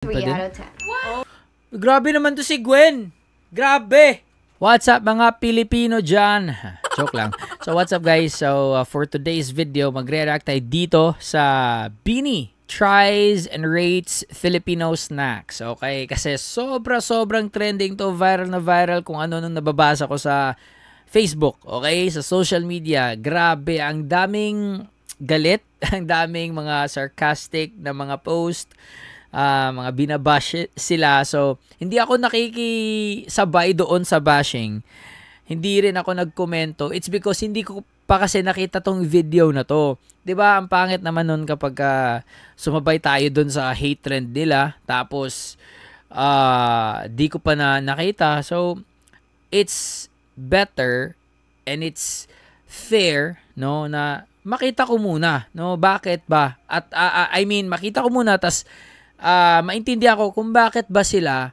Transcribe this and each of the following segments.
3 out of 10. What? Grabe naman to si Gwen. Grabe. What's up mga Pilipino dyan? Joke lang. So what's up guys? So for today's video, magre-react tayo dito sa Beanie tries and rates Filipino snacks. Okay? Kasi sobrang trending to, viral na viral kung ano nung nababasa ko sa Facebook. Okay? Sa social media. Grabe. Ang daming galit. Ang daming mga sarcastic na mga post. Mga binabash sila. So, hindi ako nakikisabay doon sa bashing. Hindi rin ako nagkomento. It's because hindi ko pa kasi nakita tong video na to. 'Di ba? Ang pangit naman nun kapag sumabay tayo doon sa hate trend nila. Tapos, di ko pa na nakita. So, it's better and it's fair, no, na makita ko muna, no? Bakit ba? At I mean, makita ko muna tas maintindihan ko kung bakit ba sila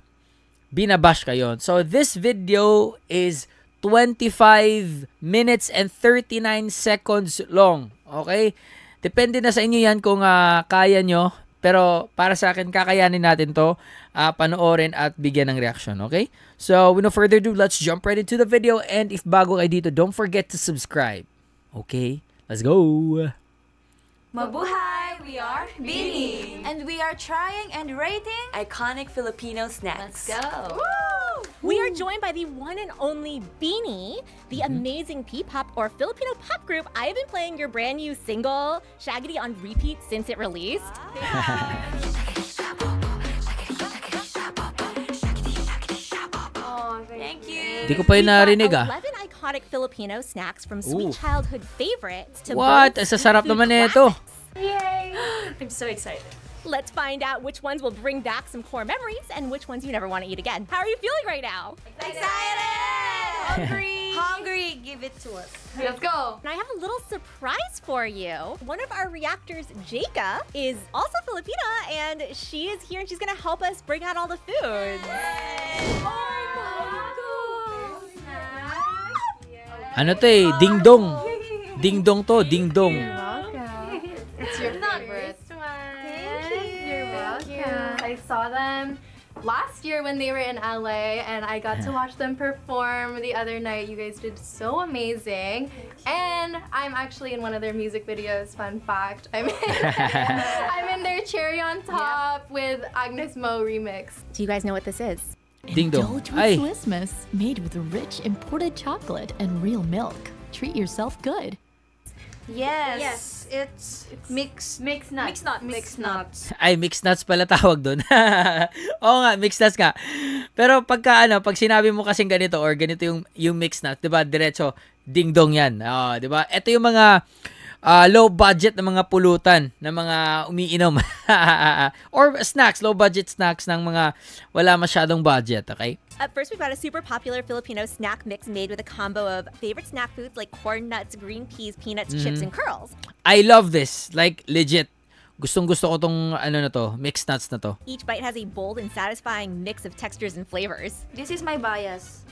binabash kayo. So, this video is 25 minutes and 39 seconds long. Okay? Depende na sa inyo yan kung kaya nyo. Pero para sa akin, kakayanin natin to. Panoorin at bigyan ng reaction. Okay? So, with no further ado, let's jump right into the video. And if bago kayo dito, don't forget to subscribe. Okay? Let's go! Mabuhay! We are Beanie! And we are trying and rating Iconic Filipino snacks. Let's go! Woo! We are joined by the one and only Beanie, the amazing P-pop or Filipino pop group. I have been playing your brand new single, Shaggedy, on repeat since it released. Oh, thank you. Di ko pa yun narinig 11 iconic Filipino snacks from sweet childhood favorites to What? bold Sa sarap food naman nito. classics. Yay! I'm so excited. Let's find out which ones will bring back some core memories and which ones you never want to eat again. How are you feeling right now? Excited! Hungry! Hungry! Give it to us. Let's go! And I have a little surprise for you. One of our reactors, Jaika, is also Filipina, and she is here and she's gonna help us bring out all the foods. Ano to eh? Ding dong. Ding dong to. Ding dong. Welcome. It's your favorite. Thank you. You're welcome. I saw them last year when they were in LA, and I got to watch them perform the other night. You guys did so amazing. And I'm actually in one of their music videos, fun fact. I'm in their Cherry on Top with Agnes Mo remix. Do you guys know what this is? Ding dong. Indulge with Ay. Swissmas, made with rich imported chocolate and real milk. Treat yourself good. Yes. It's mixed Mixed nuts. Mixed nuts. Ay, mixed nuts pala tawag doon. Oo nga, mixed nuts nga. Pero pag sinabi mo kasing ganito or ganito yung mixed nuts, 'di ba? Diretso ding dong 'yan. Oh, 'di ba? Ito yung mga low budget na mga pulutan na mga umiinom or snacks, low budget snacks ng mga wala masyadong budget, okay? Up first, we've got a super popular Filipino snack mix made with a combo of favorite snack foods like corn nuts, green peas, peanuts, chips, and curls. I love this. Like, legit. Gustong-gusto ko tong mixed nuts na to. Each bite has a bold and satisfying mix of textures and flavors. This is my bias.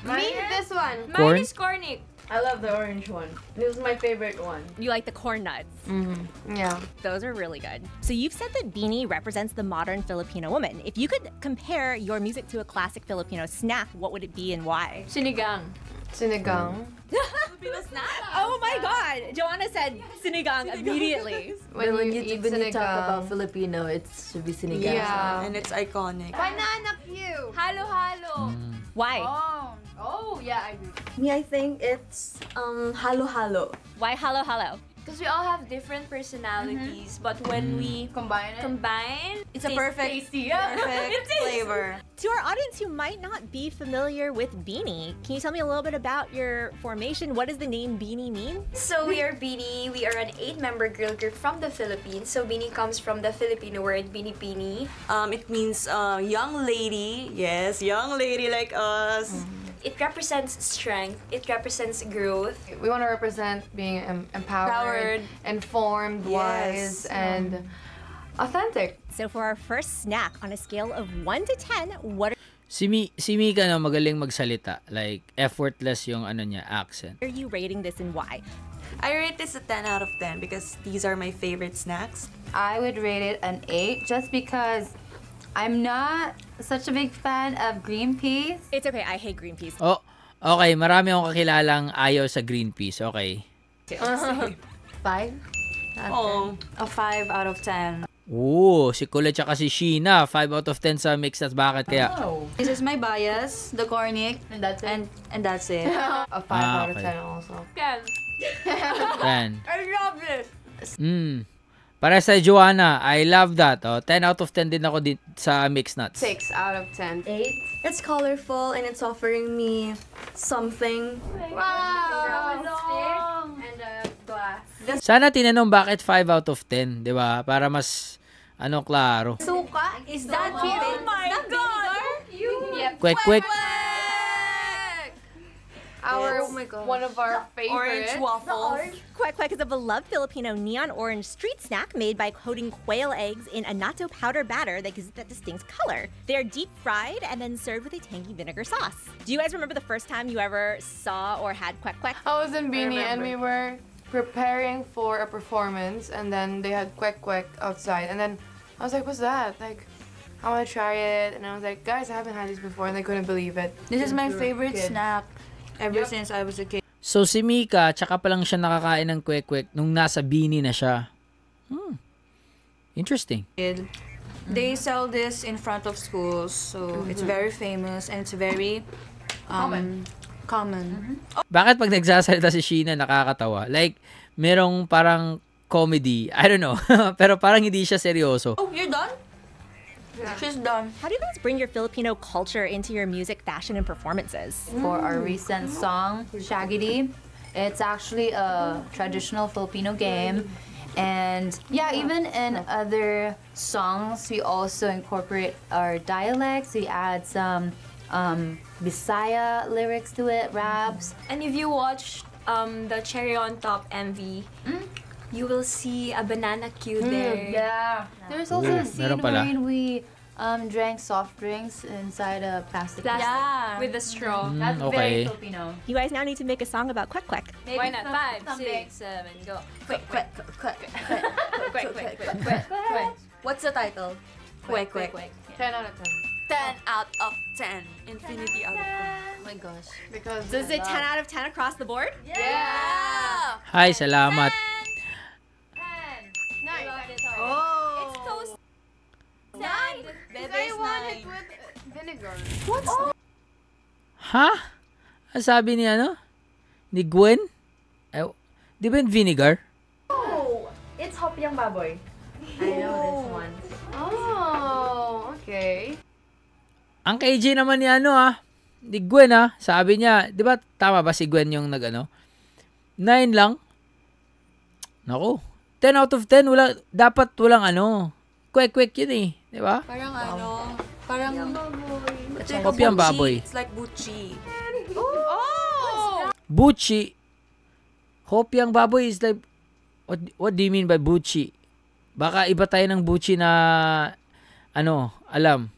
Me, this one. Corn? Mine is cornic. I love the orange one. This is my favorite one. You like the corn nuts? Yeah. Those are really good. So you've said that Beanie represents the modern Filipino woman. If you could compare your music to a classic Filipino snack, what would it be and why? Sinigang. Sinigang. Filipino snack. Oh my God! Joanna said sinigang immediately. When you eat When you talk sinigang. about Filipino, it should be sinigang. Yeah. And it's iconic. Banana Q. Halo-halo. Why? Oh, yeah, I agree. Me, I think it's halo-halo. Why halo halo? Because we all have different personalities, but when we Combine it. combine, it's a perfect Tasty, yeah. perfect flavor. To our audience who might not be familiar with Beanie, can you tell me a little bit about your formation? What does the name Beanie mean? So we are Beanie. We are an 8-member girl group from the Philippines. So Beanie comes from the Filipino word Bini-Bini. It means young lady. Yes, young lady like us. It represents strength. It represents growth. We want to represent being empowered, informed, wise, Yes. and authentic. So for our first snack, on a scale of 1 to 10, what Si Mika na magaling magsalita. Like, effortless yung niya, accent. are you rating this and why? I rate this a 10 out of 10 because these are my favorite snacks. I would rate it an 8 just because I'm not such a big fan of green peas. It's okay, I hate green peas. Oh, okay. Marami akong kakilalang ayaw sa green peas. Okay. 5? Oh, a 5 out of 10. Oo, si Colette tsaka si Sheena. 5 out of 10 sa mixed nuts. Bakit kaya? This is my bias, the cornic, And that's it? and that's it. A 5 out of okay. 10 also. Yan. I love it. Para sa Joanna, I love that. Oh, 10 out of 10 din ako sa mixed nuts. 6 out of 10. 8? It's colorful and it's offering me something. Wow! And a glass. Sana tinanong bakit 5 out of 10, di ba? Para mas, klaro. Suka? Is that Oh my God! Yep. Quick. One of our Orange favorites. waffles. Kwek Kwek is a beloved Filipino neon orange street snack made by coating quail eggs in annatto powder batter that gives it that distinct color. They're deep fried and then served with a tangy vinegar sauce. Do you guys remember the first time you ever saw or had Kwek Kwek? I was in Bini and we were preparing for a performance, and then they had Kwek Kwek outside, and then I was like, what's that? Like, I want to try it, and I was like, guys, I haven't had this before, and they couldn't believe it. This is my favorite Kid. snack ever since I was a kid. So si Mika, tsaka pa lang siya nakakain ng kwek-kwek nung nasa Bini na siya. Interesting. They sell this in front of schools, so it's very famous and it's very common. Bakit pag nagsasalita si Sheena nakakatawa? Like, merong parang comedy. I don't know. Pero parang hindi siya seryoso. Oh, you're done? She's done. How do you guys bring your Filipino culture into your music, fashion, and performances? For our recent song, Shaggy, it's actually a traditional Filipino game. And yeah, even in other songs, we also incorporate our dialects. We add some Bisaya lyrics to it, raps. And if you watch the Cherry on Top MV, you will see a banana cue there. Yeah. There's also a scene meron pala. wherein we drank soft drinks inside a plastic. Plastic with a straw. That's okay. very Filipino. You guys now need to make a song about Kwek Kwek. Why not? 5, 6, 7, go. Quick. What's the title? Quick. 10 out of 10. 10 out of 10. Infinity out of 10. Oh my gosh. Because Is it 10 out of 10 across the board? Yeah! Hi, salamat. Oh! It's toast. 9. Bebe's I want 9. it with vinegar. Ha? Ang sabi ni Ni Gwen? Di ba yung vinegar? It's Hopiang Baboy. I know this one. Oh, okay. Ang KJ naman ni ni Gwen sabi niya, di ba tama ba si Gwen yung 9 lang? Naku, 10 out of 10, dapat walang kwek-kwek yun eh, di ba? Parang parang Hopiang baboy. It's like buchi. Buchi. Hopiang baboy is like, what do you mean by buchi? Baka iba tayo ng buchi na, alam.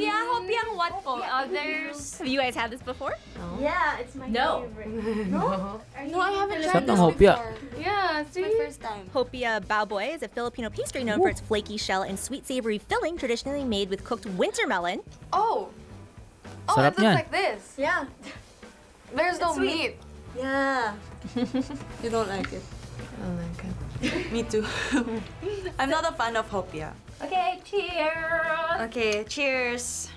Hopiang what po? Others. Have you guys had this before? Yeah, it's my favorite. No, I haven't tried Sarap ng this hopia. before. Yeah, see? First time. Hopia baoboy is a Filipino pastry known for its flaky shell and sweet savory filling, traditionally made with cooked winter melon. Oh, Sarap it looks niyan. like this. Yeah. There's no meat. Yeah. You don't like it? I don't like it. Me too. I'm not a fan of hopia. Okay, cheers! Okay, cheers.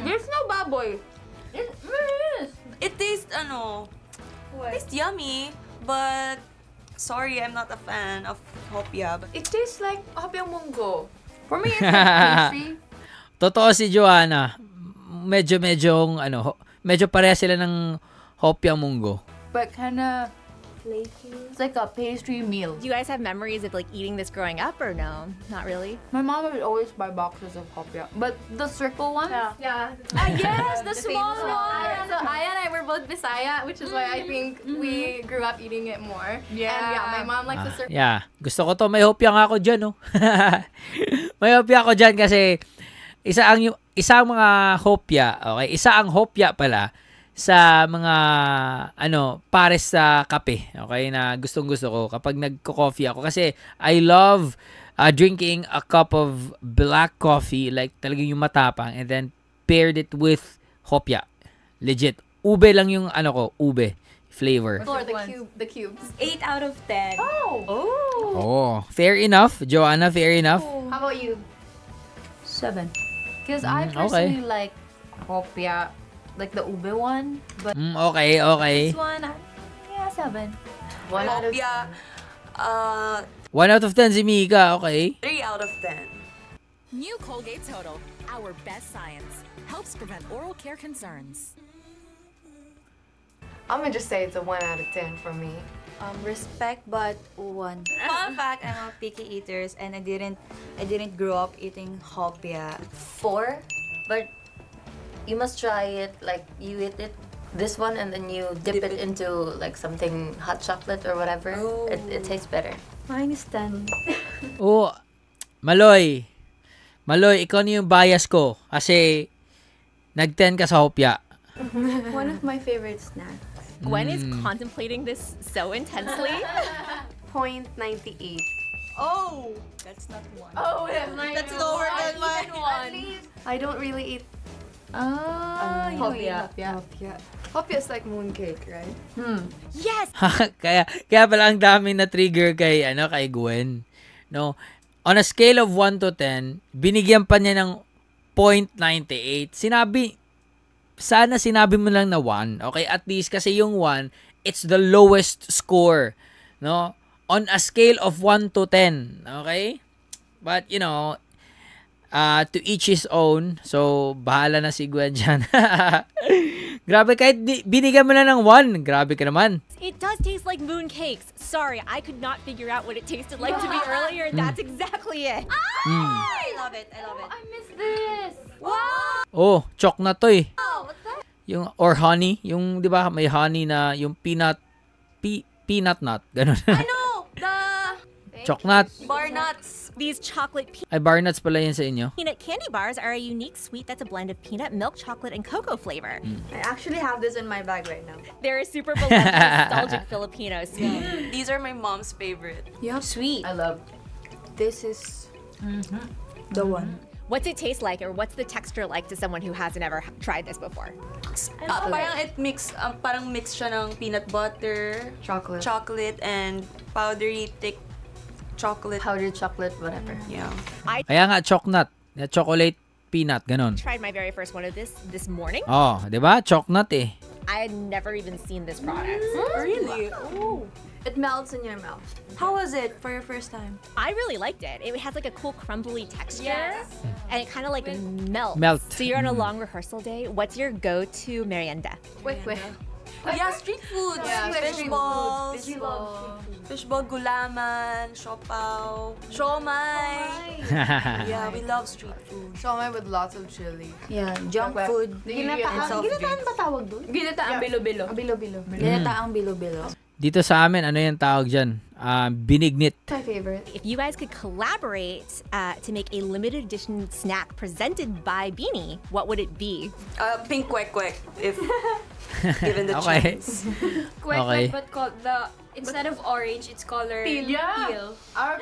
There's no baboy. It tastes, tastes yummy, but sorry, I'm not a fan of hopia. But It tastes like Hopiang Munggo. For me, it's like pastry. Totoo si Joanna. Medyo pareha sila ng Hopiang Munggo. But kinda flaky. It's like a pastry meal. Do you guys have memories of like eating this growing up or no? Not really. My mom would always buy boxes of hopia. But the circle one? Yeah. Yes, the small So one. Aya and I were both Bisaya, which is why I think we grew up eating it more. Yeah. And yeah, my mom likes the circle. Yeah. Gusto ko to. May hopya nga ako dyan, May hopya ako dyan kasi isa ang mga hopya, okay? Isa ang hopya pala sa mga pares sa kape, okay, na gustong-gusto ko kapag nagko-coffee ako kasi I love drinking a cup of black coffee, like talagang yung matapang, and then paired it with hopya. Legit. Ube lang yung ube flavor. Or the cubes. 8 out of 10. Oh, fair enough. Joanna, fair enough. How about you? 7. Because I personally like hopya, like the ube one, but Okay. this one, 7. 1 out of Hopya, 1 out of 10 si Mika, okay. 3 out of 10. New Colgate Total, our best science, helps prevent oral care concerns. I'm gonna just say it's a 1 out of 10 for me. Respect, but 1. Fun fact, I'm a picky eater and I didn't grow up eating hopya. 4, but you must try it, like you eat it, this one, and then you dip it into like something hot chocolate or whatever. It tastes better. Mine is 10. Oh, Maloy, ikaw na yung bias ko kasi nag-10 ka sa hopya. One of my favorite snacks. Gwen is contemplating this so intensely. 0.98. Oh, that's not 1. Oh, that's lower than mine. I don't really eat Hopya. hopya is like mooncake, right? Yes! kaya pala ang dami na trigger kay Gwen. No. On a scale of 1 to 10, binigyan pa niya ng 0.98. Sana sinabi mo lang na 1. Okay, at least kasi yung 1, it's the lowest score, no? On a scale of 1 to 10, okay? But to each his own. So, bahala na si Gwen dyan. Grabe, kahit binigyan mo na ng 1. Grabe ka naman. It does taste like moon cakes. Sorry, I could not figure out what it tasted like to me earlier. That's exactly it. I love it. I miss this. Oh, chok na to eh. Yung, or honey. Yung, di ba, may honey na yung peanut nut. Ganun. No, the Chok nut. bar nuts. These chocolate Ay, bar nuts pala yan sa inyo. peanut candy bars are a unique sweet that's a blend of peanut, milk chocolate, and cocoa flavor. I actually have this in my bag right now. They're a super beloved nostalgic Filipino sweet. These are my mom's favorite. Sweet. I love. This is the one. What's it taste like, or what's the texture like to someone who hasn't ever tried this before? Parang mix siya ng peanut butter, chocolate, and powdery thick chocolate. Powdered chocolate, whatever. Yeah. Kaya nga, chok nut. Chocolate peanut, ganun. Tried my very first one of this morning. Oh, di ba? Chok nut eh. I had never even seen this product. Really? Oh. It melts in your mouth. How was it for your first time? I really liked it. It has like a cool crumbly texture. And it kind of like melts. Melt. So you're on a long rehearsal day. What's your go-to merienda? Wait. Yeah, street foods. Yeah, fish balls. Fish ball, gulaman, siopaw, siomai. Yeah, we love street food. Siomai with lots of chili. Yeah, junk food. Ginataan ba tawag doon? Ginataang bilo-bilo. Bilo-bilo. Ginataang bilo-bilo. Dito sa amin, ano yung tawag dyan? Binignit. My favorite. If you guys could collaborate to make a limited edition snack presented by Beanie, what would it be? Pink kwek-kwek, if given the Okay. chance. Okay. But called instead of orange, it's colored teal. Our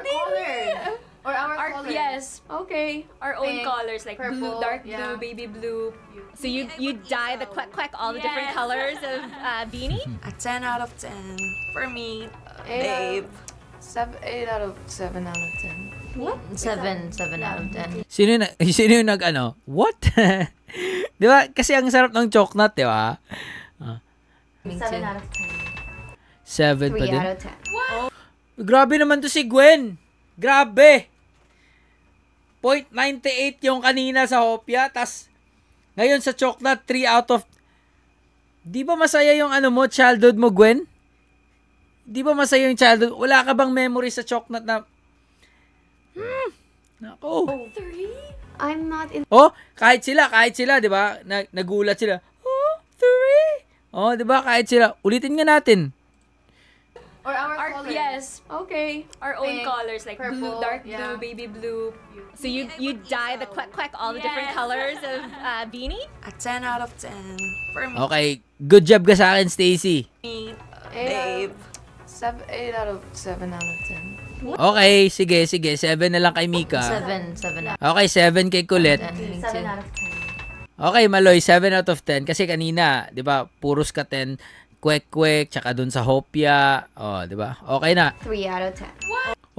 color. Or our color. Yes, Okay. our own Pink, colors like blue, purple, dark yeah. blue, baby blue. So you dye the quack all the different Yes. colors of Beanie? A 10 out of 10 for me, 8 babe. 8 out of 7 out of 10. 7 out of 10. Sino yung what? Di ba? Kasi ang sarap ng chok nut, di ba? 7 out of 7 10. pa 3 din. out of 10. Grabe naman to si Gwen. Grabe. 0.98 yung kanina sa hopya. Tas ngayon sa chok nut, 3 out of... Di ba masaya yung childhood mo, Gwen? Di ba masaya yung childhood? Wala ka bang memory sa chok nut na... Nako. 3? I'm not in. Oh, kahit sila, di ba? Nagulat sila. Oh, 3. Oh, di ba? Kahit sila. Ulitin nga natin. Or our colors. Yes. Okay. Our own Pink, colors like blue, purple, dark yeah. blue, baby blue. So you dye the quack all the different Yes. colors of beanie? A 10 out of 10. For me, Okay, good job ka sa akin, Stacy. babe. 8 out of 7 out of 10. Okay, sige. 7 na lang kay Mika. 7 Okay, 7 kay Kulit. 7 out of 10. Okay, Maloy, 7 out of 10. Kasi kanina, di ba, puros ka 10, kwek-kwek, tsaka dun sa Hopia. Oh, di ba? Okay na. 3 out of 10.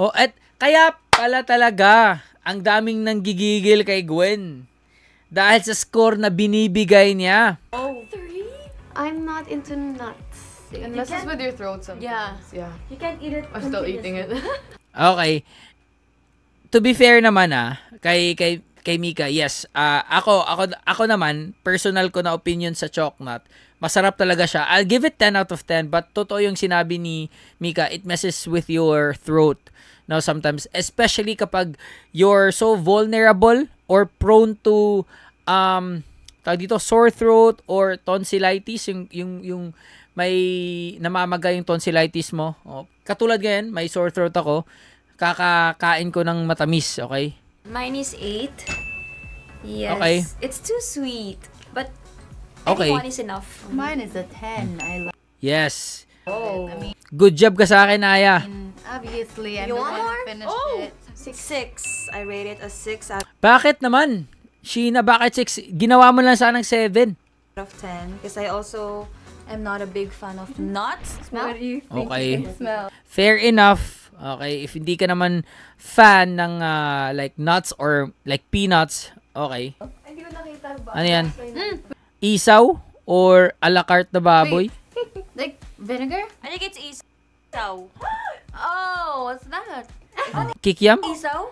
Oh, at kaya pala talaga, ang daming nanggigigil kay Gwen. Dahil sa score na binibigay niya. I'm not into nuts. It messes with your throat sometimes. Yeah. You can't eat it. I'm still eating it. Okay. To be fair naman kay Mika, yes. Ako naman, personal ko na opinion sa Chocnut. Masarap talaga siya. I'll give it 10 out of 10, but totoo yung sinabi ni Mika, it messes with your throat. Now sometimes, especially kapag you're so vulnerable or prone to sore throat or tonsillitis, yung may namamaga yung tonsillitis mo. Oh, katulad ngayon, may sore throat ako. Kakakain ko ng matamis, okay? Mine is 8. Yes. Okay. It's too sweet, but Okay. anyone is enough. Mine is a 10. I love Yes. it. I mean, Good job ka sa akin, Aya. obviously, I'm You the want one who more? finished it. 6. I rate it a 6 out Bakit naman? Sheena, bakit 6? Ginawa mo lang sanang 7. of 10. Because I also am not a big fan of nuts. What do you think Okay. you can smell? Fair enough. Okay, if hindi ka naman fan ng like nuts or like peanuts, okay. Hindi ko nakita ba? Ano yan? Isaw or a la carte na baboy? Like vinegar? I think it's isaw. Oh, what's that? Kikiam? Isaw?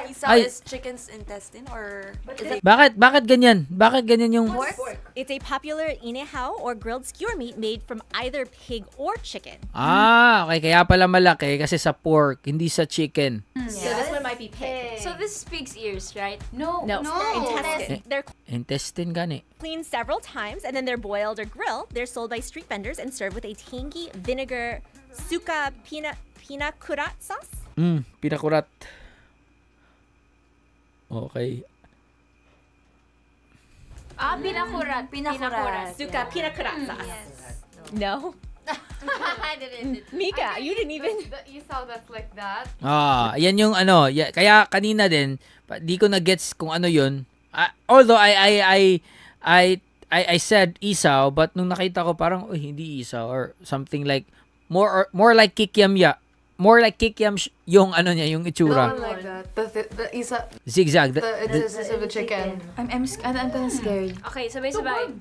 Isaw Ay. is chicken's intestine or is it Bakit ganyan? Bakit ganyan yung... It's a popular inehao or grilled skewer meat made from either pig or chicken. Okay. Kaya pala malaki kasi sa pork, hindi sa chicken. So this one might be pig. So this is pig's ears, right? No, intestine. They're Intestine gani. cleaned several times and then they're boiled or grilled. They're sold by street vendors and served with a tangy vinegar suka pina kurat sauce. Pinakurat. Okay. Pinakurat. Pinakurat. Suka pina kurat sauce. No? I didn't. Mika, you didn't even... The isaw that's like that. Yan yung ano, kaya kanina din, di ko na gets kung ano yun. Although I said isaw, but nung nakita ko parang hindi isaw or something like more like kikiam ya. More like kikiam yung ano niya, yung itsura. Not like that. The isa, Zigzag. the intestines of the chicken. I'm kind of scared. Okay, sabay-sabay.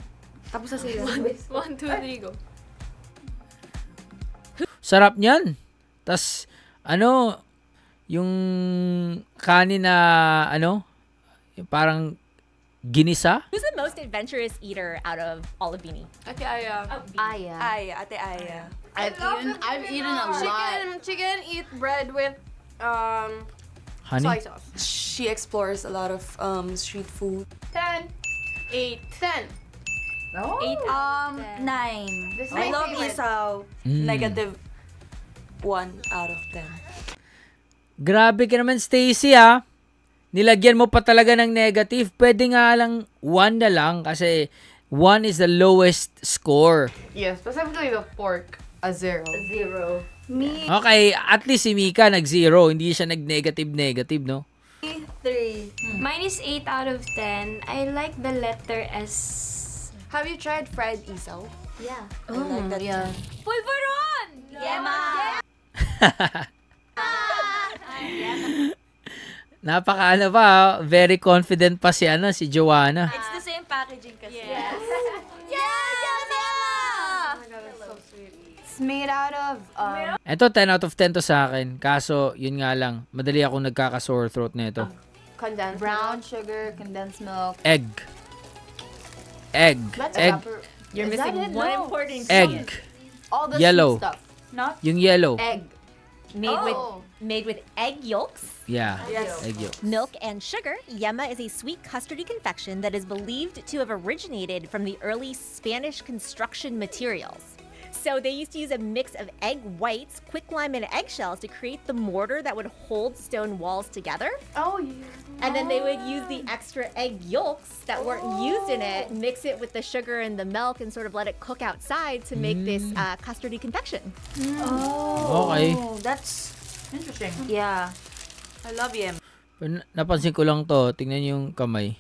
Tapos na sila. 1, 2, 3, go. Sarap niyan. Tas ano, yung kanin na ano, yung parang ginisa. Who's the most adventurous eater out of all of Beanie? Okay, Aya. Aya. Aya, ate Aya. I've eaten a lot. Chicken eat bread with Honey? soy sauce. She explores a lot of street food. 10, 8, 10. 9. This is I my love favorite. isaw. Negative 1 out of 10. Grabe ka naman, Stacy, ah. Nilagyan mo pa talaga ng negative. Pwede nga lang 1 na lang kasi 1 is the lowest score. Yes, specifically the pork. A 0. 0. Me, Okay, at least si Mika nag-0. Hindi siya nag-negative, no? 3. Mine is 8 out of 10. I like the letter S. Have you tried fried isaw? Yeah. I like that. Yeah. Pulveron! Yema! Napaka ano pa, very confident pa si Joanna. It's the same packaging kasi. Yes. It's made out of Ito, 10 out of 10 to sa akin. Kaso, yun nga lang, madali akong nagkaka-sore throat na ito. condensed Brown milk. sugar, condensed milk. Egg. That's Egg. You're Is that missing it? one No. important Egg. All the Yellow. sweet stuff. Yung yellow. Egg. made with egg yolks, Yeah. Egg yolk. milk, and sugar. Yema is a sweet custardy confection that is believed to have originated from the early Spanish construction materials. So they used to use a mix of egg whites, quicklime, and eggshells to create the mortar that would hold stone walls together. Oh, yeah. And then they would use the extra egg yolks that weren't used in it, mix it with the sugar and the milk, and sort of let it cook outside to make this custardy confection. Oh, Okay. that's interesting. Yeah. I love yam. Napansin ko lang to. Tingnan yung kamay.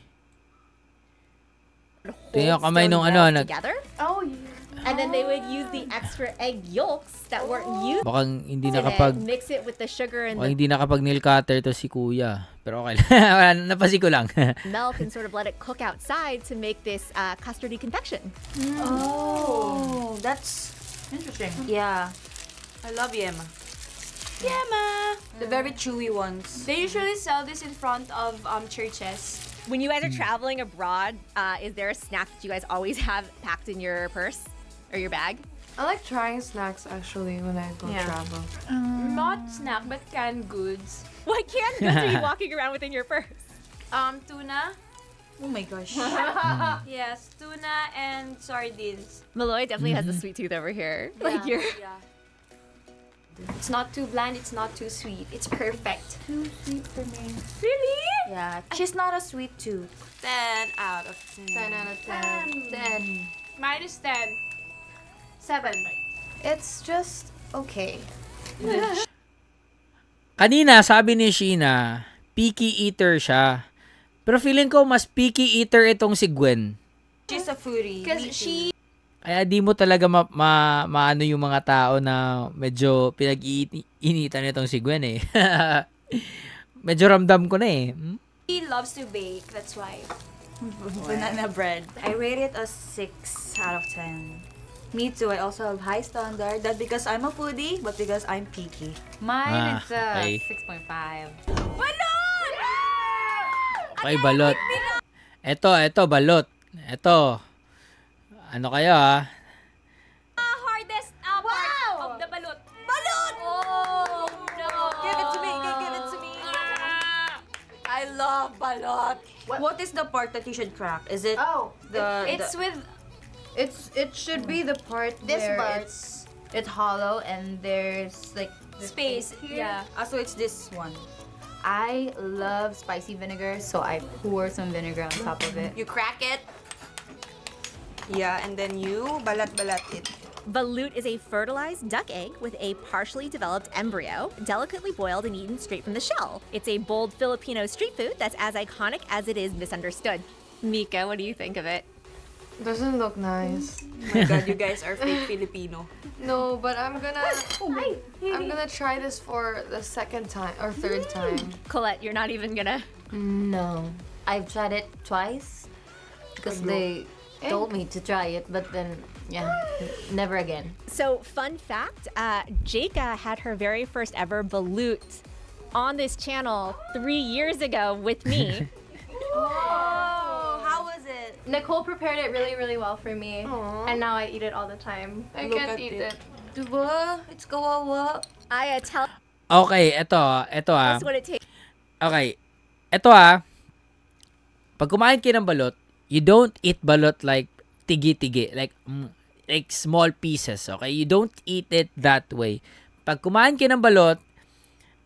Tingnan yung Hold kamay stone nung walls ano. together. Oh, yeah. And then they would use the extra egg yolks that weren't used Bakang hindi in it, nakapag... mix it with the sugar and Bakang the hindi nakapag nail cutter to si kuya. Pero okay lang. Napansin ko lang. milk and sort of let it cook outside to make this custardy confection. Oh, that's interesting. Yeah. I love yam. Yama. The very chewy ones. They usually sell this in front of churches. When you guys are traveling abroad, is there a snack that you guys always have packed in your purse or your bag? I like trying snacks actually when I go travel. Not snack, but canned goods. What canned goods are you walking around with in your purse? Tuna. Oh my gosh. Yes, tuna and sardines. Malloy definitely has a sweet tooth over here. Like you're. Yeah. It's not too bland, it's not too sweet. It's perfect. Too sweet for me. Really? Yeah, she's not a sweet tooth. 10 out of 10. 10 out of 10. 10. Minus 10. 7. It's just okay. Kanina, sabi ni Sheena, picky eater siya. Pero feeling ko mas picky eater itong si Gwen. She's a foodie. Because she Kaya di mo talaga maano yung mga tao na medyo pinag-iinitan nitong si Gwen eh. Medyo ramdam ko na eh. loves to bake, that's why. Banana bread. I rate it a 6 out of 10. Me too. I also have high standard. That's because I'm a foodie, but because I'm picky. Mine is okay. 6.5. Balot! Okay, balot. Eto, balot. Eto. Ano kayo ha? Hardest part of the balot. Balot! Oh, no. Give it to me. Give it to me. I love balot. What is the part that you should crack? Is it It's with... It should be the part This where part. it's hollow and there's like the Space. here. Yeah. so it's this one. I love spicy vinegar, so I pour some vinegar on top of it. You crack it. Yeah, and then you balat it. Balut is a fertilized duck egg with a partially developed embryo, delicately boiled and eaten straight from the shell. It's a bold Filipino street food that's as iconic as it is misunderstood. Mika, what do you think of it? Doesn't look nice. Oh my god, you guys are fake Filipino. No, but I'm gonna try this for the second time or third time. Colette, you're not even gonna... No, I've tried it twice because they told me to try it, but then never again. So, fun fact, Jaka had her very first ever balut on this channel 3 years ago with me. Oh, how was it? Nicole prepared it really, really well for me. And now I eat it all the time. I Look can't at eat it. it. Diba? It's kawawa. I tell Okay, eto us what it takes. Okay. Eto pag kumain kayo ng balot, you don't eat balot like tigi-tigi, like small pieces, okay? You don't eat it that way. Pag kumain kayo ng balot,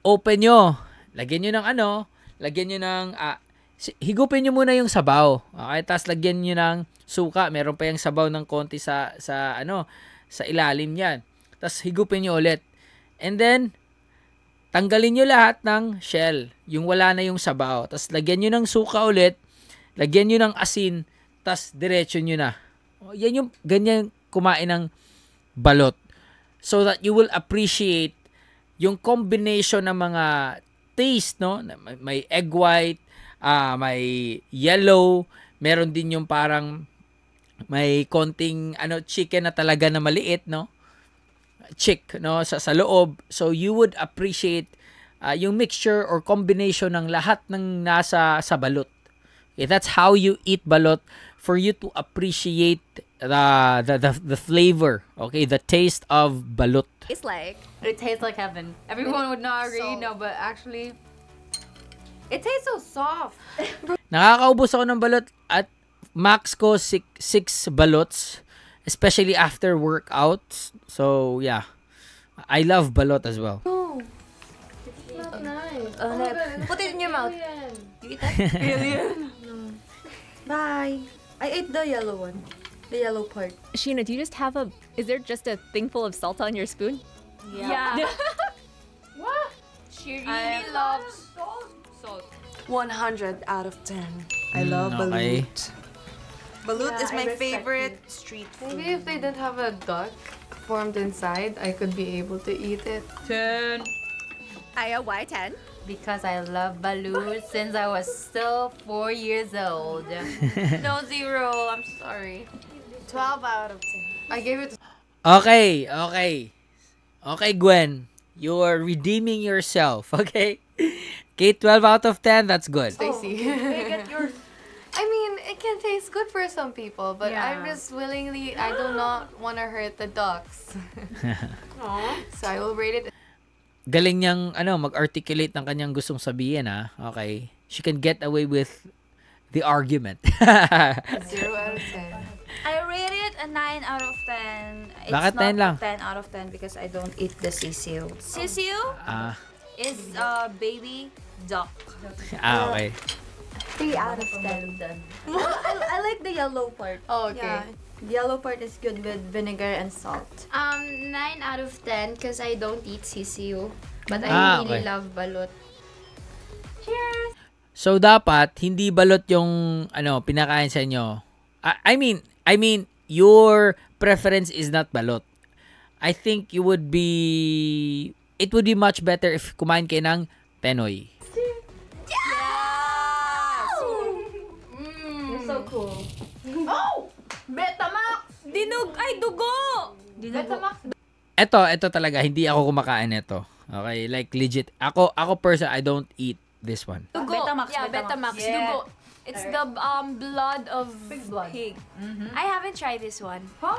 open nyo. Lagyan nyo ng higupin nyo muna yung sabaw. Okay? Tapos lagyan nyo ng suka. Meron pa yung sabaw ng konti sa ilalim niyan. Tapos higupin nyo ulit. And then, tanggalin nyo lahat ng shell. Yung wala na yung sabaw. Tapos lagyan nyo ng suka ulit. Lagyan nyo ng asin. Tapos diretso nyo na. Yan yung ganyan kumain ng balot. So that you will appreciate yung combination ng mga taste, no? May egg white, may yellow, meron din yung parang may konting chicken na talaga na maliit, no? Chick, no, sa loob. So you would appreciate yung mixture or combination ng lahat ng nasa sa balot. Okay, that's how you eat balot for you to appreciate the flavor, okay, the taste of balot. It's like... It tastes like heaven. Everyone would not agree, no, but actually, it tastes so soft. Nakakaubos ako ng balot at max ko 6 balots. especially after workouts. So yeah, I love balot as well. Oh, it's not nice. Put it in your mouth. You eat that? Alien. Bye. I ate the yellow one. The yellow part. Sheena, do you just have is there just a thing full of salt on your spoon? Yeah. What? She really loves salt. 100 out of 10. I love okay. balut. Balut is my favorite street food. Maybe if they didn't have a duck formed inside, I could be able to eat it. 10. Aya, why 10? Because I love balut since I was still 4 years old. No, 0. I'm sorry. 12 out of 10. I gave it. Okay, Gwen, you are redeeming yourself. Okay, 12 out of 10. That's good. Stacy. Get yours. I mean, it can taste good for some people, but Yeah. I'm just willingly, I do not want to hurt the ducks. So I will rate it. Galing niyang mag-articulate ng kanyang gustong sabihin, ah. Okay. She can get away with the argument. 0 out of 10. I rate it a 9 out of 10. It's Bakit not 9 lang? a 10 out of 10 because I don't eat the sisiu. Sisiu is a baby duck. Okay. 3 out of 10. I like the yellow part. Oh, okay. Yeah. Yellow part is good with vinegar and salt. 9 out of 10 because I don't eat sisiu. But I really okay. love balot. Cheers! So dapat hindi balot yung pinakain sa inyo. I mean your preference is not balot. I think it would be much better if kumain kayo ng Penoy. You're so cool. Oh! Betamax! Dugo! Betamax. Ito talaga hindi ako kumakain nito. Okay, like legit. Ako person, I don't eat this one. Dugo. Betamax. Yeah, Betamax. Betamax. Dugo. It's the blood of pig. I haven't tried this one. Huh?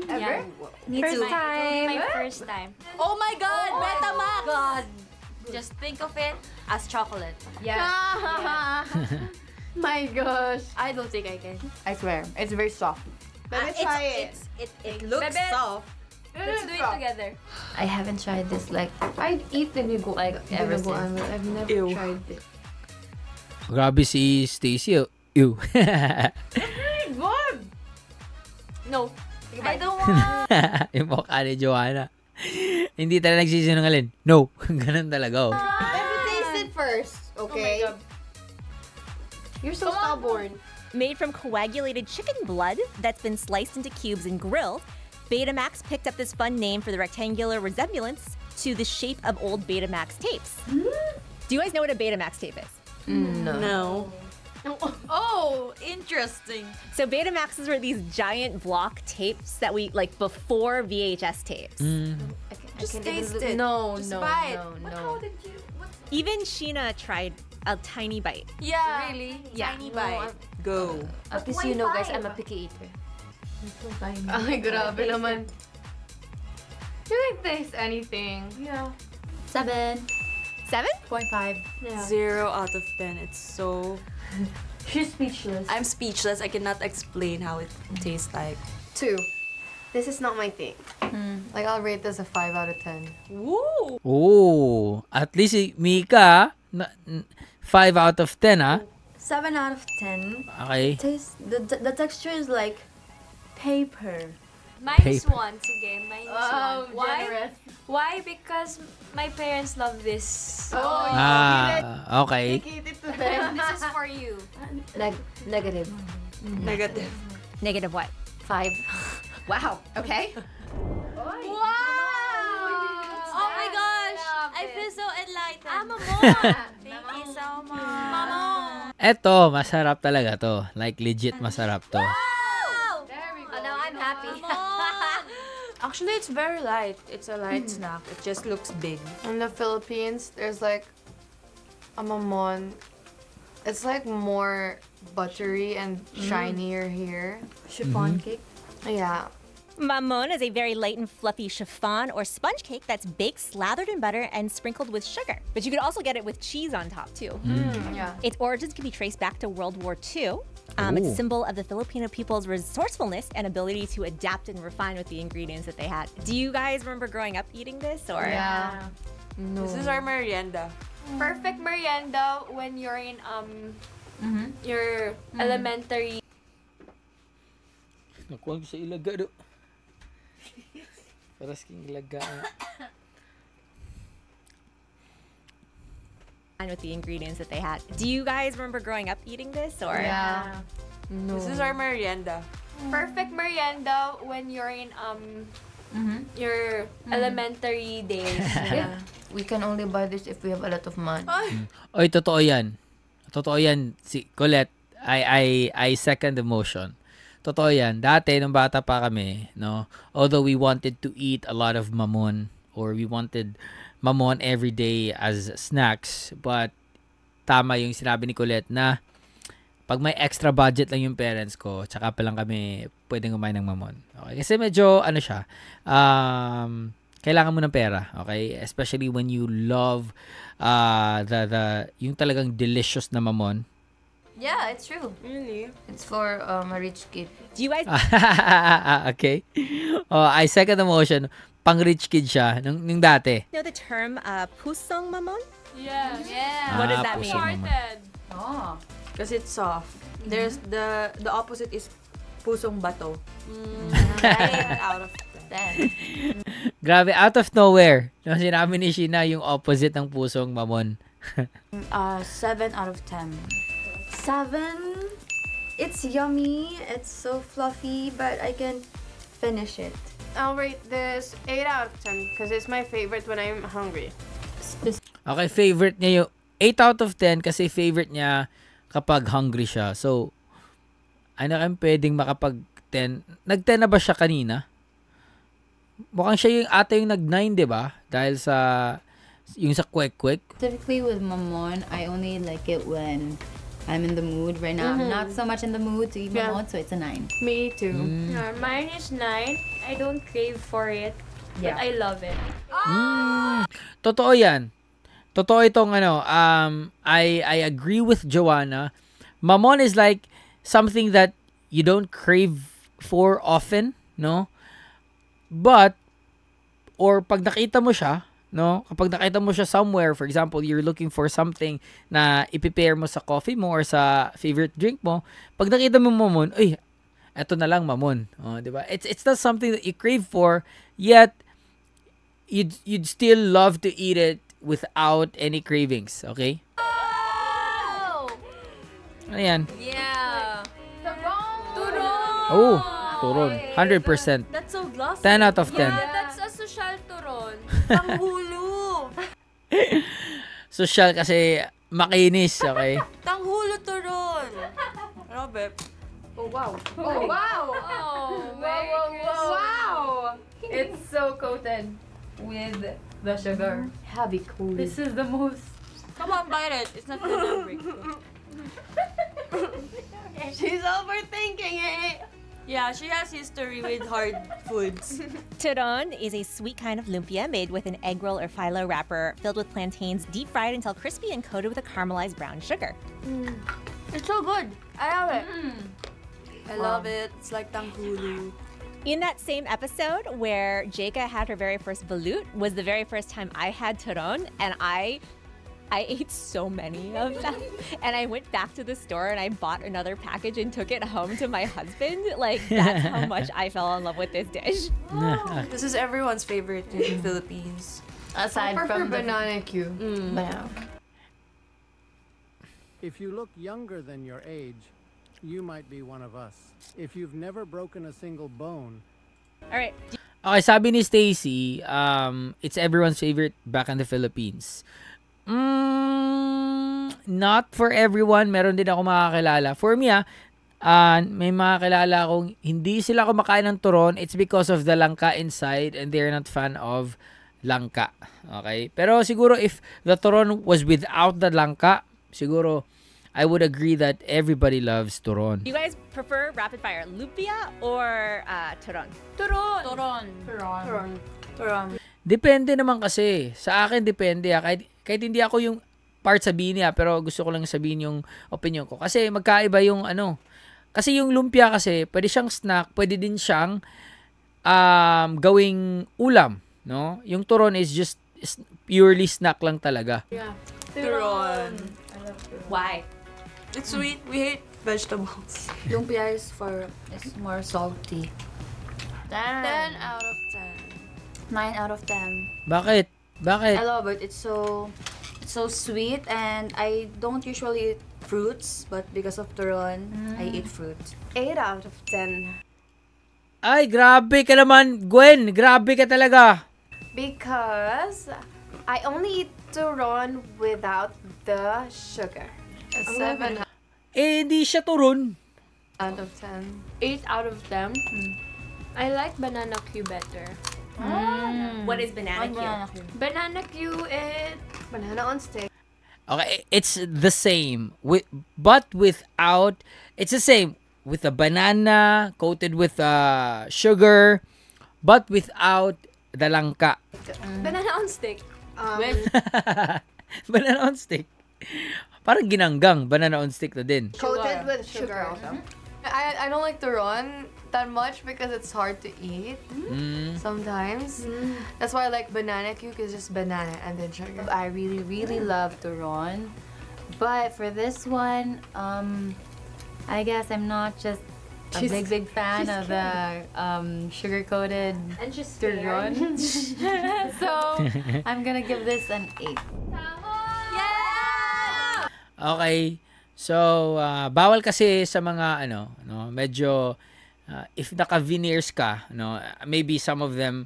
Ever? Me First too. time. My first time. Oh my God! Betamax! God. Just think of it as chocolate. Yeah. My gosh. I don't think I can. I swear. It's very soft. Let me try it. It looks Bebe. soft. Let's do it together. I haven't tried this like I'd eat the nugo. Like, ever dinuguan, but I've never Ew. tried it. Grabe si Stacy. Ew. Good. No. I don't want. Yung mukha ni Joanna. Hindi talaga nagsisinungaling. No. Ganun talaga. Let me taste it first, okay? Oh my God. You're so stubborn. Made from coagulated chicken blood that's been sliced into cubes and grilled, Betamax picked up this fun name for the rectangular resemblance to the shape of old Betamax tapes. Do you guys know what a Betamax tape is? No. Oh, interesting. So Betamaxes were these giant block tapes that we like before VHS tapes. Just taste it. No, Just no, buy it. no, What, no. how did you? What? Even Sheena tried a tiny bite. Yeah. Really? Tiny bite. Go. At least you know, guys, I'm a picky eater. Ay, grabe naman. You can taste anything. Yeah. 7. 7.5. Yeah. 0 out of 10. It's so... She's speechless. I'm speechless. I cannot explain how it tastes like. 2. This is not my thing. Like, I'll rate this a 5 out of 10. Woo! Oh, at least si Mika, 5 out of 10, ah. 7 out of 10. Okay. Taste the texture is like paper. Minus Paper. 1 again. Minus Oh, 1. Why? generous. Why? Because my parents love this. Oh, Okay. eat it to them. This is for you. Negative. Negative. Negative what? 5. Wow. Okay. Wow! Oh my gosh! I feel so enlightened. I'm a mom. Thank you so much. Mama. Eto, masarap talaga to. Like, legit masarap to. Wow! There we go. Oh, now I'm happy. Actually, it's very light. It's a light snack. It just looks big. In the Philippines, there's like a mamon. It's like more buttery and shinier here. Chiffon cake. Yeah. Mamon is a very light and fluffy chiffon or sponge cake that's baked, slathered in butter, and sprinkled with sugar. But you could also get it with cheese on top, too. Yeah. Its origins can be traced back to World War II. It's a symbol of the Filipino people's resourcefulness and ability to adapt and refine with the ingredients that they had. Do you guys remember growing up eating this? Or Yeah. No. This is our merienda. Perfect merienda when you're in your elementary. Nakuha ko sa ilaga do. Paras king ilaga. with the ingredients that they had. Do you guys remember growing up eating this? Or Yeah. No. This is our merienda. Perfect merienda when you're in your elementary days. Yeah. We can only buy this if we have a lot of money. Oy, totoo yan. Totoo yan. Si Colette, I second the motion. Totoo yan. Dati, nung bata pa kami, no, although we wanted to eat a lot of mamon, or we wanted mamon every day as snacks, but tama yung sinabi ni Colette na pag may extra budget lang yung parents ko, tsaka pa lang kami pwedeng kumain ng mamon. Okay? Kasi medyo, ano siya, kailangan mo ng pera. Okay? Especially when you love yung talagang delicious na mamon. Yeah, it's true. Really? It's for a rich kid. do you guys Okay. I second the motion. Pang rich kid siya nung dati. know the term pusong mamon? Yeah. Yeah. What does that puso mean? naman. Oh. Because it's soft. There's the opposite is pusong bato. 8 out of 10. Grabe, out of nowhere. Nung sinabi ni Sheena yung opposite ng pusong mamon. 7 out of 10. 7. It's yummy. It's so fluffy, but I can finish it. I'll rate this 8 out of 10 because it's my favorite when I'm hungry. Okay, favorite niya yung 8 out of 10 kasi favorite niya kapag hungry siya. So, ano kayong pwedeng makapag 10? Nag-10 na ba siya kanina? Mukhang siya yung ata yung nag-9, di ba? Dahil sa yung sa kwek-kwek. Typically with mamon, I only like it when I'm in the mood. Right now, I'm not so much in the mood to eat mamon, so it's a 9. Me too. Yeah, mine is 9. I don't crave for it, but I love it. Totoo yan. Totoo itong ano, I agree with Joanna. Mamon is like something that you don't crave for often, no? But, or pag nakita mo siya, no? Kapag nakita mo siya somewhere, for example, you're looking for something na i-prepare mo sa coffee mo or sa favorite drink mo, pag nakita mo mamon, uy, eto na lang mamon. Oh, di ba? It's not something that you crave for, yet you'd still love to eat it without any cravings, okay? Ano yan? Yeah. Oh, turon. 100%. That's so glossy. 10 out of 10. That's a social turon. Tanghulo. Social kasi makinis, okay? Tanghulo turon. Grabe. Oh wow. Oh, wow. Oh, wow. It's so coated with the sugar. Heavy cool. This is the most. Come on, bite it. It's not gonna break. She's overthinking it. Yeah, she has history with hard foods. Turon is a sweet kind of lumpia made with an egg roll or phyllo wrapper filled with plantains deep fried until crispy and coated with a caramelized brown sugar. It's so good. I love it. I love it. It's like tanghulo. In that same episode where Jeka had her very first balut was the very first time I had turon, and I ate so many of them. And I went back to the store and I bought another package and took it home to my husband. Like, that's how much I fell in love with this dish. This is everyone's favorite in the Philippines. Aside from the banana Q. banana. If you look younger than your age, you might be one of us. If you've never broken a single bone. All right. Okay, sabi ni Stacy, it's everyone's favorite back in the Philippines. Not for everyone. Meron din ako makakilala. For me, may makakilala akong hindi sila kumakain ng turon. It's because of the langka inside and they're not fan of langka. Okay? Pero siguro if the turon was without the langka, siguro I would agree that everybody loves turon. Do you guys prefer rapid fire lumpia or turon? Turon. Depende naman kasi. Sa akin, depende. Kahit hindi ako yung part sabihin niya, pero gusto ko lang sabihin yung opinion ko. Kasi magkaiba yung Kasi yung lumpia kasi, pwede siyang snack, pwede din siyang gawing ulam, no? Yung turon is just purely snack lang talaga. Yeah. Turon. Why? It's sweet. We hate vegetables. Lumpia is more salty. 10 out of 10. 9 out of 10. Bakit? I love it. It's so sweet, and I don't usually eat fruits, but because of turon, I eat fruit. 8 out of 10. Ay, grabe ka naman, Gwen. Grabe ka talaga. Because I only eat turon without the sugar. A 7 Hindi siya turon. out of 10. 8 out of 10. I like banana Q better. What is banana Q? Banana Q is banana on stick. Okay, it's the same. But without, it's the same. With a banana, coated with sugar, but without the langka. Banana on stick. Banana on stick. Parang ginanggang. Banana on stick na din. Coated with sugar also. I don't like turon that much because it's hard to eat sometimes. That's why I like banana Q, because it's just banana and then sugar. I really, really love turon. But for this one, I guess I'm not just a big fan of the sugar-coated And just turon. So, I'm gonna give this an 8. Okay. So, bawal kasi sa mga medyo if naka-veneers ka, maybe some of them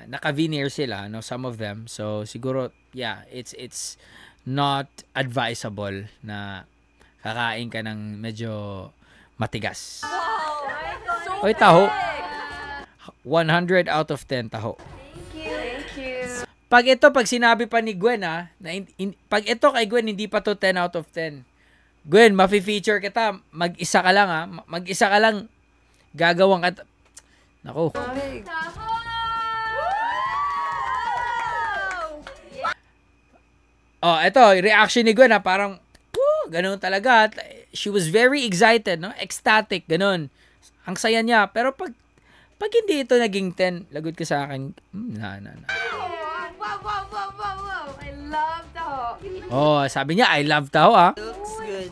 naka-veneer sila, some of them. So, siguro it's not advisable na kakain ka ng medyo matigas. Wow! Oy, taho. 100 out of 10 taho. Thank you. Pag sinabi pa ni Gwen pag ito kay Gwen, hindi pa to 10 out of 10. Gwen, mafe-feature kita. Mag-isa ka lang Mag-isa ka lang. Gagawang ka. Naku. Oh, ito, reaction ni Gwen parang, ganun talaga. She was very excited, ecstatic, ganun. Ang saya niya. Pero pag hindi ito naging 10, lagot ka sa akin, Wow. I love taho. Oh, sabi niya, I love taho, Looks good.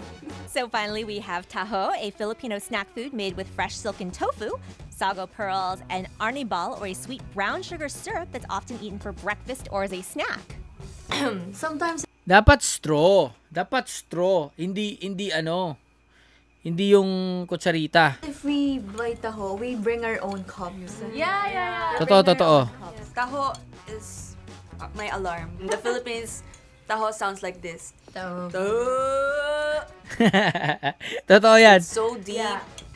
So finally, we have taho, a Filipino snack food made with fresh silken tofu, sago pearls, and arnibal, or a sweet brown sugar syrup that's often eaten for breakfast or as a snack. Sometimes Dapat straw. Hindi yung kutsarita. If we buy taho, we bring our own cups. Yeah. Totoo. Taho is my alarm. In the Philippines, taho sounds like this. So, Totoo yan. So deep.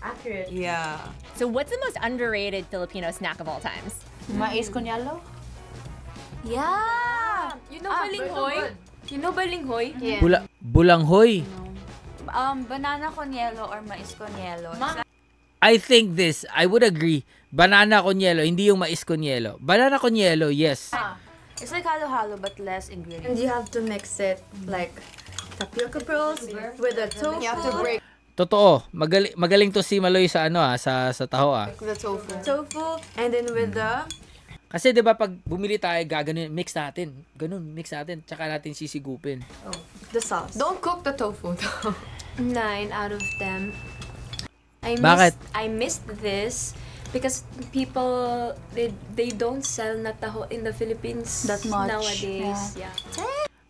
accurate. Yeah. So what's the most underrated Filipino snack of all times? mais con yelo? Yeah! You know balinghoy? You know balinghoy? Yeah. Bulanghoy. Banana con yelo or mais con yelo. I think I would agree. Banana con yelo, hindi yung mais con yelo. Banana con yelo, yes. It's like halo-halo but less And ingredients. you have to mix it like tapioca pearls with the tofu. You have to break Totoo. Magaling to si Maloy sa sa taho the tofu. Tofu and then with the Kasi 'di ba pag bumili tayo, gaganon, mix natin. Mix natin, tsaka natin sisigupin. the sauce. Don't cook the tofu though. 9 out of 10. Bakit? I missed this because people they don't sell na taho in the Philippines That much. nowadays. Yeah.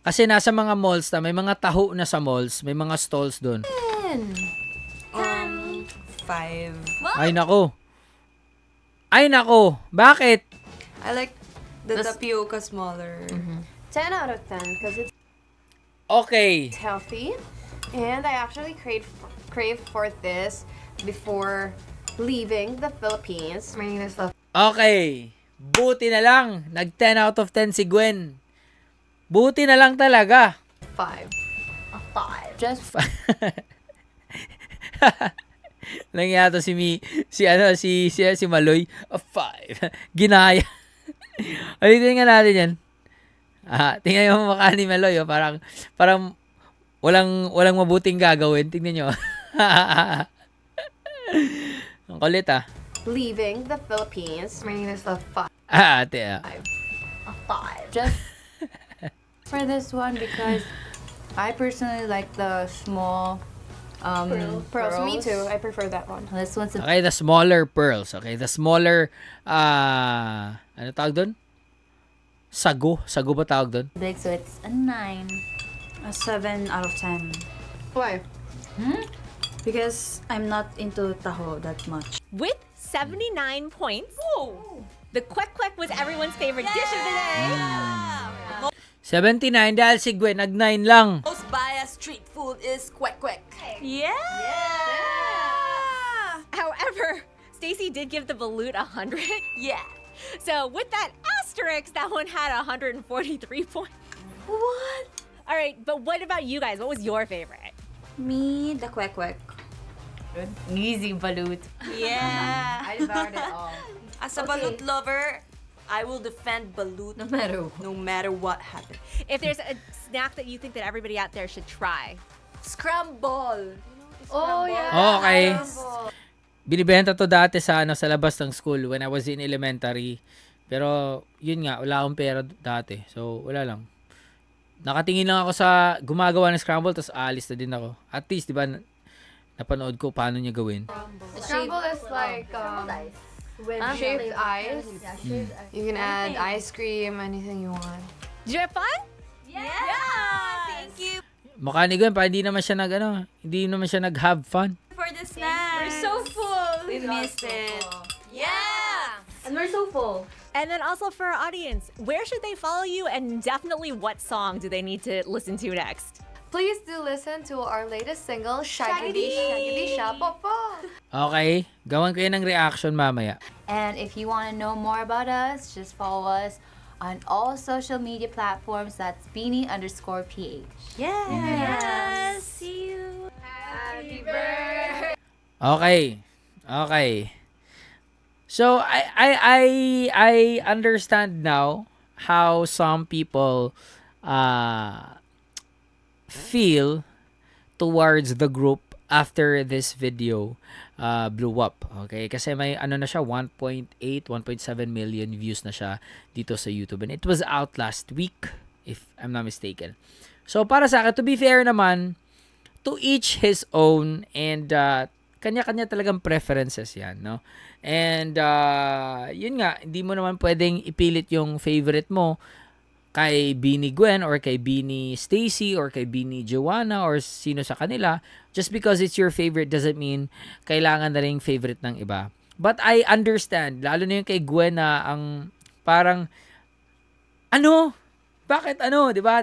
Kasi nasa mga malls may mga taho na sa malls, may mga stalls doon. 5. Ay nako. Bakit? I like the tapioca smaller. 10 out of 10 because it's Okay. healthy, and I actually crave for this before leaving the Philippines. Okay. Buti na lang. Nag 10 out of 10 si Gwen. Buti na lang talaga. 5. A 5. Just Nangyari si Maloy. A 5. Ginaya. Ulitin nga natin yan. Tingnan yung mukha ni Maloy. Parang walang mabuting gagawin. Tingnan nyo. Ang kulit ah. Leaving the Philippines, bringing this a 5. Ate ah. A 5. Just for this one because I personally like the small Pearls. Me too. I prefer that one. This one's a Okay, the smaller pearls. Okay, the smaller, ano tawag doon? Sago. Sago ba tawag doon? big, so it's a 9. A 7 out of 10. Why? Because I'm not into taho that much. With 79 points, the Kwek Kwek was everyone's favorite dish of the day. 79 dahil si Gwen nag-9 lang. Most biased street food is kwek kwek. Yeah! However, Stacy did give the balut 100. Yeah. So with that asterisk, that one had 143 points. What? All right, but what about you guys? What was your favorite? Me, the kwek kwek. easy balut. Yeah. I devoured it all. As a balut lover, I will defend balut No matter what happens. If there's a snack that you think that everybody out there should try. Scramble. Oh, yeah. Okay. Binibenta to dati sa sa labas ng school when I was in elementary. Pero yun nga, wala akong pera dati. So wala lang. Nakatingin lang ako sa gumagawa ng scramble tapos alis na din ako. At least, di ba, napanood ko paano niya gawin. Scramble is like with shaved ice. You can add ice cream, anything you want. Did you have fun? Yeah! Thank you Mukha ni Gwen, pa hindi naman siya hindi naman siya nag-have fun. for the snack. We're so full! We missed it. Yeah. And we're so full. And then also for our audience, where should they follow you and definitely what song do they need to listen to next? Please do listen to our latest single, Shaggy Shaggy Shapopo. Okay, gawan kayo ng reaction mamaya. And if you want to know more about us, just follow us on all social media platforms. That's Beanie_PH. Yes! See you! Happy birthday. Okay. So I understand now how some people feel towards the group after this video blew up. Okay? Kasi may na siya 1.8, 1.7 million views na siya dito sa YouTube. And it was out last week, if I'm not mistaken. So para sa akin, to be fair naman, to each his own, and kanya-kanya talagang preferences yan, no? And yun nga, hindi mo naman pwedeng ipilit yung favorite mo kay Beanie Gwen or kay Beanie Stacy or kay Beanie Joanna or sino sa kanila. Just because it's your favorite doesn't mean kailangan na rin favorite ng iba. But I understand, lalo na yung kay Gwen na ang parang bakit diba?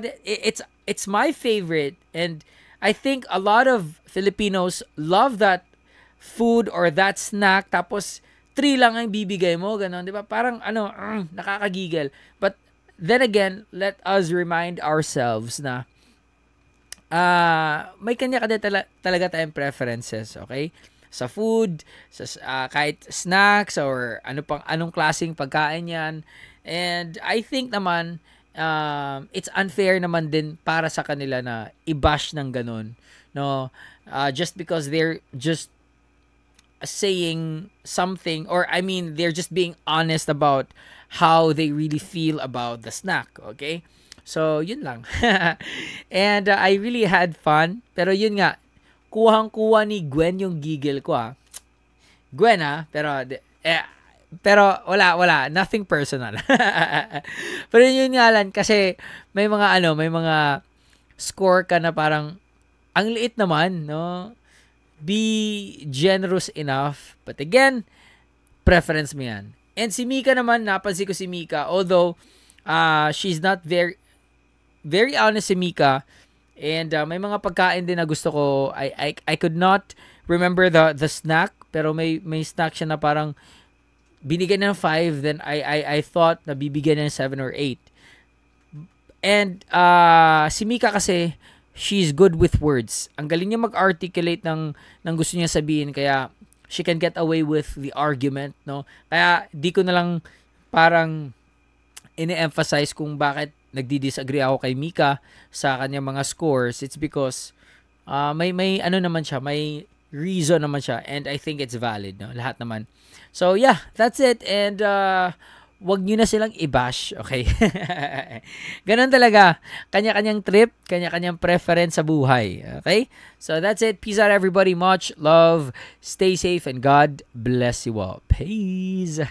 It's my favorite, and I think a lot of Filipinos love that food or that snack, tapos 3 lang ang bibigay mo, ganon, diba? Parang nakakagigil. But then again, let us remind ourselves na may kanya-kanya talaga tayong preferences, okay? Sa food, sa kahit snacks or anong klaseng pagkain yan. And I think naman it's unfair naman din para sa kanila na i-bash ng ganun, no? Just because they're just saying something, or I mean they're just being honest about how they really feel about the snack, okay? So yun lang. And I really had fun, pero yun nga, kuhang-kuha ni Gwen yung giggle ko Gwen pero wala, nothing personal. Pero yun nga lang kasi may mga score ka na parang ang liit naman, no? Be generous enough. But again, preference mo yan. And si Mika naman, napansin ko si Mika, although she's not very honest si Mika, and may mga pagkain din na gusto ko. I could not remember the snack, pero may snack siya na parang binigyan ng 5, then I thought na bibigyan ng 7 or 8. And si Mika kasi, she's good with words. Ang galing niya mag-articulate ng gusto niya sabihin, kaya she can get away with the argument, no? Kaya di ko na lang parang ini-emphasize kung bakit nagdi-disagree ako kay Mika sa kanyang mga scores. It's because may naman siya, may reason naman siya. And I think it's valid, no? Lahat naman. So, yeah, that's it. And, wag nyo na silang i-bash, okay? Ganun talaga. Kanya-kanyang trip, kanya-kanyang preference sa buhay, okay? So, that's it. Peace out, everybody. Much love. Stay safe, and God bless you all. Peace.